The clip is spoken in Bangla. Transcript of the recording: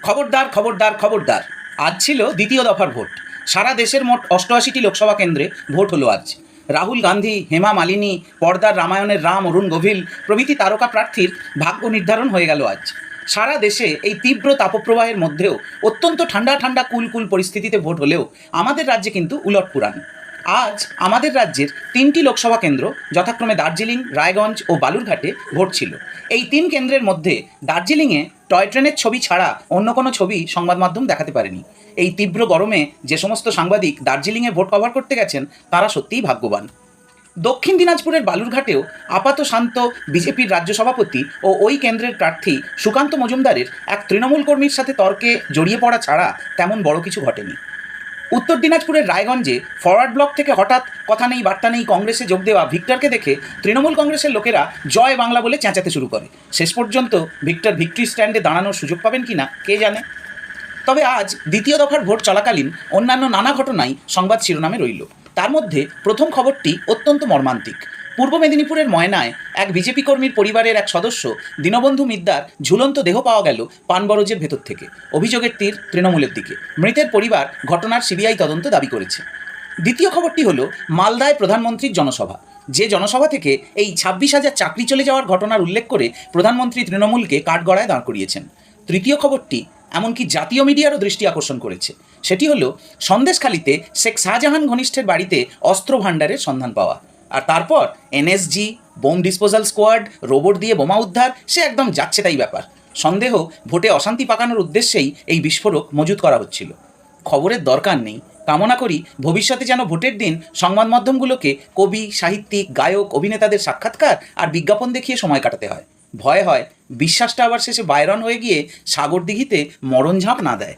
খবরদার খবরদার খবরদার। আজ ছিল দ্বিতীয় দফার ভোট। সারা দেশের মোট 88টি লোকসভা কেন্দ্রে ভোট হলো আজ। রাহুল গান্ধী, হেমা মালিনী, পর্দার রামায়ণের রাম, অরুণ গোভিল প্রভৃতি তারকা প্রার্থীর ভাগ্য নির্ধারণ হয়ে গেল আজ। সারা দেশে এই তীব্র তাপপ্রবাহের মধ্যেও অত্যন্ত ঠান্ডা ঠান্ডা কুল পরিস্থিতিতে ভোট হলেও আমাদের রাজ্যে কিন্তু উলটপুরাণ। আজ আমাদের রাজ্যের 3টি লোকসভা কেন্দ্র যথাক্রমে দার্জিলিং, রায়গঞ্জ ও বালুরঘাটে ভোট ছিল। এই 3 কেন্দ্রের মধ্যে দার্জিলিংয়ে টয় ট্রেনের ছবি ছাড়া অন্য কোনো ছবি সংবাদ মাধ্যম দেখাতে পারেনি। এই তীব্র গরমে যে সমস্ত সাংবাদিক দার্জিলিংয়ে ভোট কভার করতে গেছেন তারা সত্যিই ভাগ্যবান। দক্ষিণ দিনাজপুরের বালুরঘাটেও আপাত শান্ত বিজেপির রাজ্য সভাপতি ও ওই কেন্দ্রের প্রার্থী সুকান্ত মজুমদারের এক তৃণমূল কর্মীর সাথে তর্কে জড়িয়ে পড়া ছাড়া তেমন বড় কিছু ঘটেনি। উত্তর দিনাজপুরের রায়গঞ্জে ফরওয়ার্ড ব্লক থেকে হঠাৎ কথা নেই বার্তা নেই কংগ্রেসে যোগ দেওয়া ভিক্টরকে দেখে তৃণমূল কংগ্রেসের লোকেরা জয় বাংলা বলে চেঁচাতে শুরু করে। শেষ পর্যন্ত ভিক্টর ভিক্টরি স্ট্যান্ডে দাঁড়ানোর সুযোগ পাবেন কি না কে জানে। তবে আজ দ্বিতীয় দফার ভোট চলাকালীন অন্যান্য নানা ঘটনাই সংবাদ শিরোনামে রইল। তার মধ্যে প্রথম খবরটি অত্যন্ত মর্মান্তিক। পূর্ব মেদিনীপুরের ময়নায় এক বিজেপি কর্মীর পরিবারের এক সদস্য দীনবন্ধু মিদ্দার ঝুলন্ত দেহ পাওয়া গেল পানবরজের ভেতর থেকে। অভিযোগের তীর তৃণমূলের দিকে। মৃতের পরিবার ঘটনার সিবিআই তদন্ত দাবি করেছে। দ্বিতীয় খবরটি হলো মালদায় প্রধানমন্ত্রীর জনসভা। যে জনসভা থেকে এই 26,000 চাকরি চলে যাওয়ার ঘটনার উল্লেখ করে প্রধানমন্ত্রী তৃণমূলকে কাঠগড়ায় দাঁড় করিয়েছেন। তৃতীয় খবরটি এমনকি জাতীয় মিডিয়ারও দৃষ্টি আকর্ষণ করেছে। সেটি হলো সন্দেশখালিতে শেখ শাহজাহান ঘনিষ্ঠের বাড়িতে অস্ত্র ভাণ্ডারের সন্ধান পাওয়া। আর তারপর NSG, bomb disposal squad, robot দিয়ে বোমা উদ্ধার, সে একদম যাচ্ছে তাই ব্যাপার। সন্দেহ ভোটে অশান্তি পাকানোর উদ্দেশ্যেই এই বিস্ফোরক মজুত করা হচ্ছিল। খবরের দরকার নেই, কামনা করি ভবিষ্যতে যেন ভোটের দিন সংবাদ মাধ্যমগুলোকে কবি, সাহিত্যিক, গায়ক, অভিনেতাদের সাক্ষাৎকার আর বিজ্ঞাপন দেখিয়ে সময় কাটাতে হয়। ভয় হয় বিশ্বাসটা আবার শেষে বাইরন হয়ে গিয়ে সাগর দিঘিতে মরণ ঝাঁপ না দেয়।